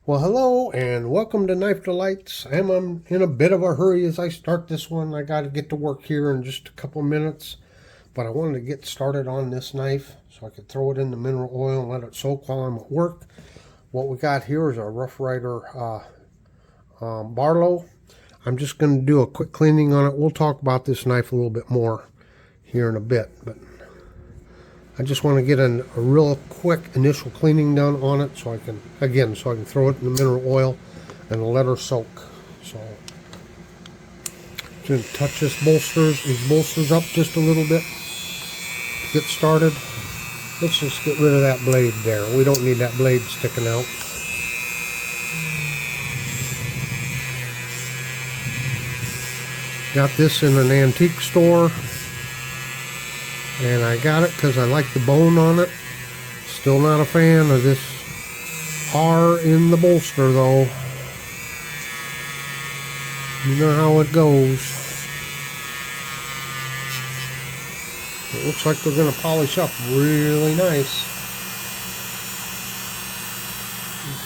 Well, hello and welcome to Knife Delights. I'm in a bit of a hurry as I start this one. I got to get to work here in just a couple minutes, but I wanted to get started on this knife so I could throw it in the mineral oil and let it soak while I'm at work. What we got here is a Rough Ryder Barlow. I'm just going to do a quick cleaning on it. We'll talk about this knife a little bit more here in a bit, but I just want to get a real quick initial cleaning done on it so I can throw it in the mineral oil and let her soak. So I'm going to touch these bolsters up just a little bit to get started. Let's just get rid of that blade there. We don't need that blade sticking out. Got this in an antique store. And I got it because I like the bone on it. Still not a fan of this R in the bolster though. You know how it goes. It looks like they're going to polish up really nice.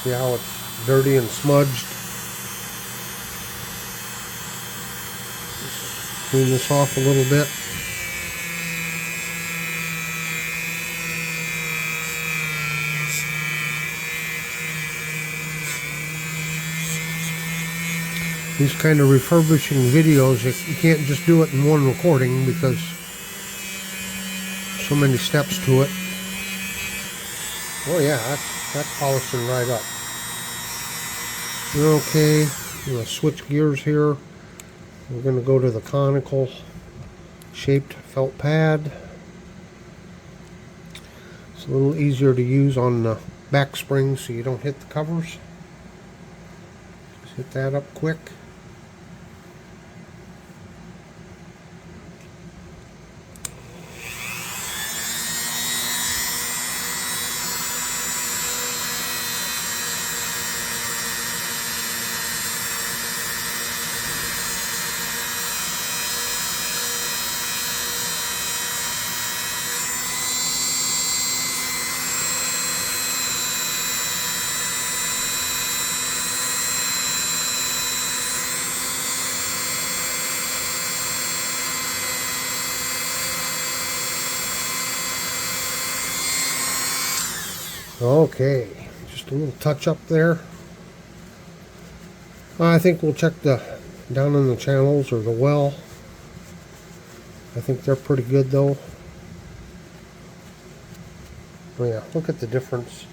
See how it's dirty and smudged. Just clean this off a little bit. These kind of refurbishing videos, you can't just do it in one recording because so many steps to it. Oh yeah, that's polishing right up. Okay, I'm going to switch gears here. We're going to go to the conical shaped felt pad. It's a little easier to use on the back springs so you don't hit the covers. Just hit that up quick. Okay, just a little touch up there. I think we'll check down in the channels or the well. I think they're pretty good though. Oh yeah, look at the difference.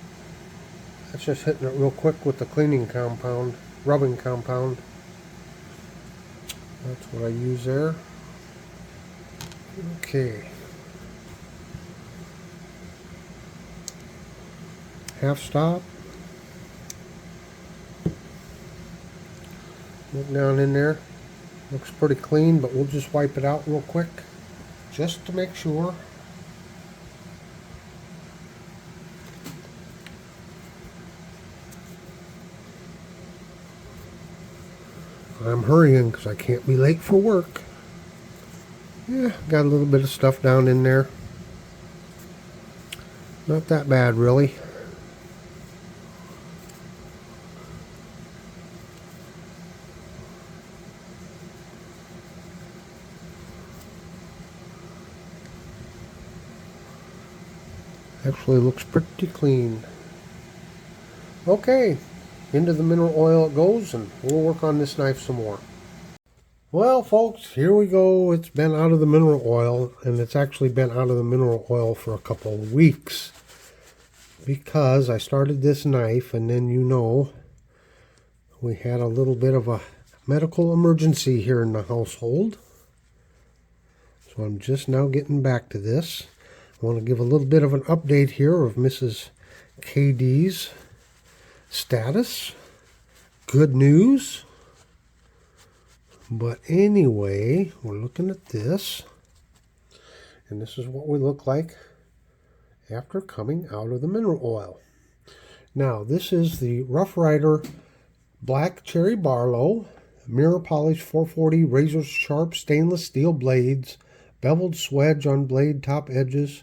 That's just hitting it real quick with the cleaning compound, rubbing compound. That's what I use there. Okay. Half stop. Look down in there. Looks pretty clean, but we'll just wipe it out real quick just to make sure. I'm hurrying because I can't be late for work. Yeah, got a little bit of stuff down in there. Not that bad, really. Actually looks pretty clean. Okay, into the mineral oil it goes, and we'll work on this knife some more. Well, folks, here we go. It's been out of the mineral oil, and it's actually been out of the mineral oil for a couple of weeks because I started this knife, and then we had a little bit of a medical emergency here in the household. So I'm just now getting back to this. I want to give a little bit of an update here of Mrs. KD's status. Good news. But anyway, we're looking at this. And this is what we look like after coming out of the mineral oil. Now, this is the Rough Ryder Black Cherry Barlow. Mirror polish 440 razor sharp stainless steel blades. Beveled swedge on blade top edges.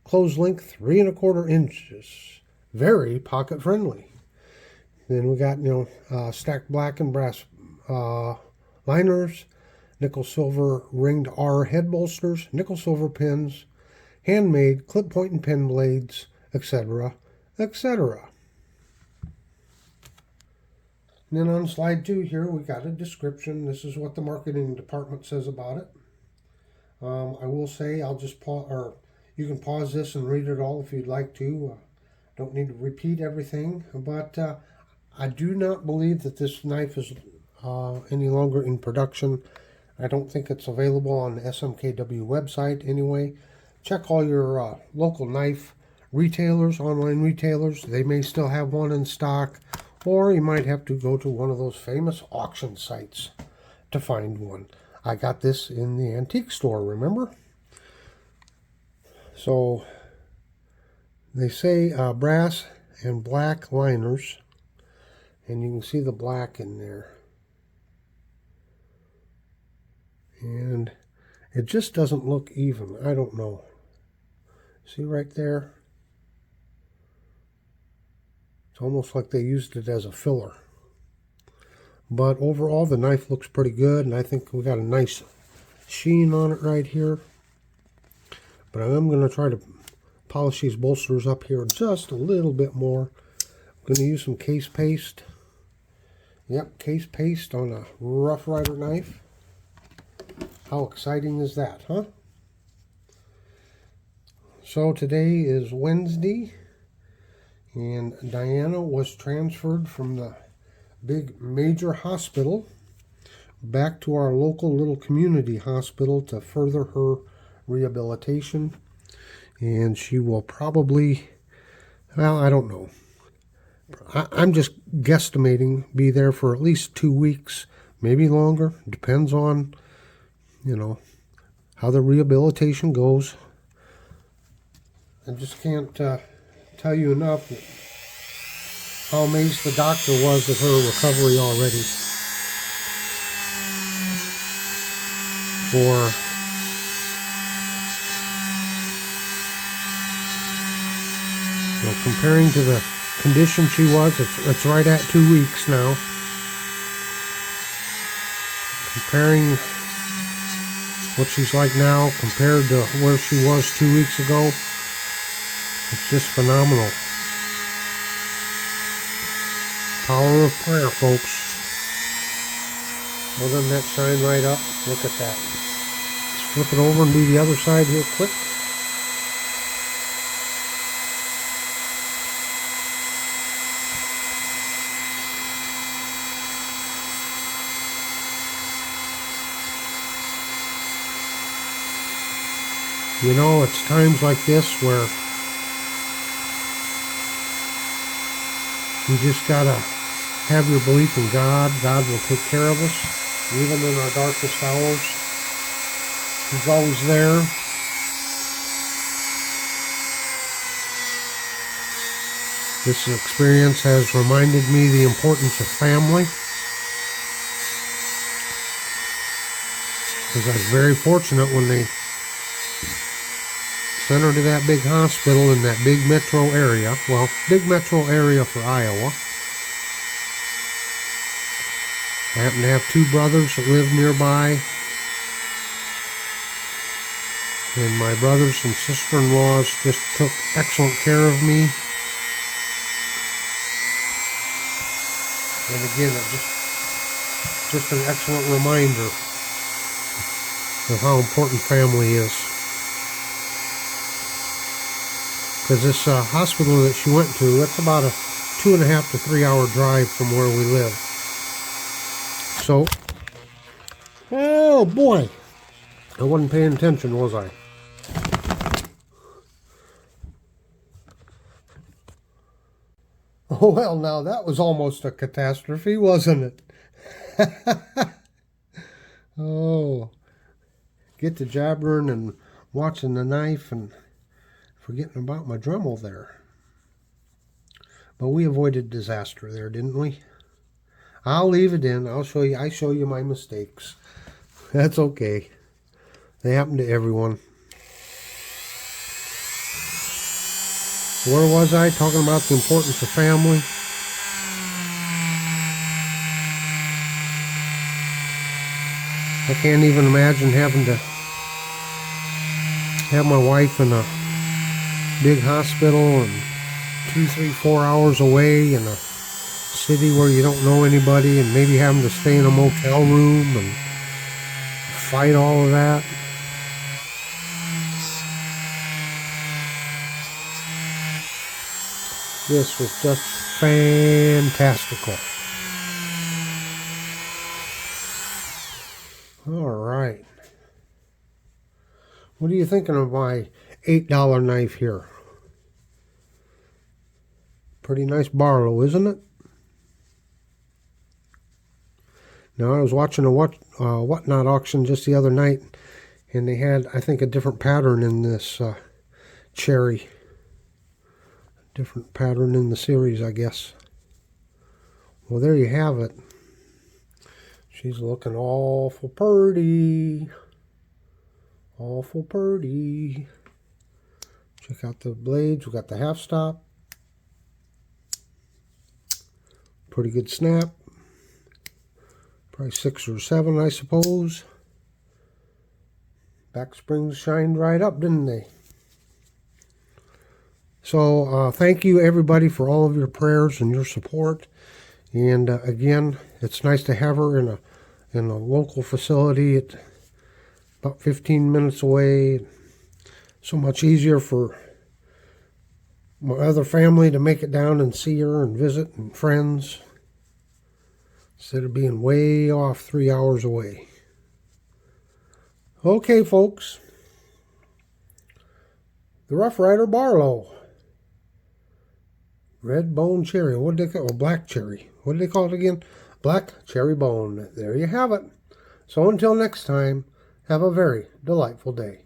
Close length 3¼ inches. Very pocket friendly. Then we got, stacked black and brass liners, nickel silver ringed R head bolsters, nickel silver pins, handmade clip point and pen blades, etc., etc. And then on slide 2 here, we got a description. This is what the marketing department says about it. I will say, I'll just pause, or you can pause this and read it all if you'd like to. Don't need to repeat everything, but I do not believe that this knife is any longer in production. I don't think it's available on the SMKW website anyway. Check all your local knife retailers, online retailers. They may still have one in stock, or you might have to go to one of those famous auction sites to find one. I got this in the antique store, remember? So they say brass and black liners, and you can see the black in there. And it just doesn't look even. I don't know. See right there? It's almost like they used it as a filler. But overall, the knife looks pretty good, and I think we got a nice sheen on it right here. But I am going to try to polish these bolsters up here just a little bit more. I'm going to use some case paste. Yep, case paste on a Rough Ryder knife. How exciting is that, huh? So today is Wednesday, and Diana was transferred from the big major hospital back to our local little community hospital to further her rehabilitation. And she will probably, well, I don't know. I'm just guesstimating be there for at least 2 weeks, maybe longer. Depends on, how the rehabilitation goes. I just can't tell you enough how amazed the doctor was at her recovery already. Comparing to the condition she was, it's right at 2 weeks now. Comparing what she's like now compared to where she was 2 weeks ago, it's just phenomenal. Power of prayer, folks. Well, doesn't that shine right up? Look at that. Let's flip it over and do the other side here quick. It's times like this where you just gotta have your belief in God. God will take care of us, even in our darkest hours. He's always there. This experience has reminded me the importance of family. Because I was very fortunate when they sent her to that big hospital in that big metro area. Well, big metro area for Iowa. I happen to have 2 brothers that live nearby. And my brothers and sister-in-laws just took excellent care of me. And again, it's just an excellent reminder of how important family is. Because this hospital that she went to, it's about a 2.5 to 3 hour drive from where we live. So, oh boy, I wasn't paying attention, was I? Oh well, now that was almost a catastrophe, wasn't it? Oh, get to jabbering and watching the knife and forgetting about my Dremel there. But we avoided disaster there, didn't we? I'll leave it in. I show you my mistakes. That's okay. They happen to everyone. Where was I? Talking about the importance of family. I can't even imagine having to have my wife in a big hospital and 2, 3, 4 hours away in a city where you don't know anybody, and maybe having to stay in a motel room and fight all of that. This was just fantastical. All right. What are you thinking of my $8 knife here? Pretty nice Barlow, isn't it? Now, I was watching a Whatnot auction just the other night, and they had, I think, a different pattern in this cherry. Different pattern in the series, I guess. Well, there you have it. She's looking awful pretty. Awful pretty. Check out the blades. We got the half stop. Pretty good snap. Probably 6 or 7, I suppose. Back springs shined right up, didn't they? So thank you, everybody, for all of your prayers and your support. And again, it's nice to have her in a local facility. It's about 15 minutes away. So much easier for my other family to make it down and see her and visit, and friends, instead of being way off 3 hours away. Okay, folks. The Rough Ryder Barlow. Red bone cherry. What did they call it? Black cherry. What did they call it again? Black cherry bone. There you have it. So until next time, have a very delightful day.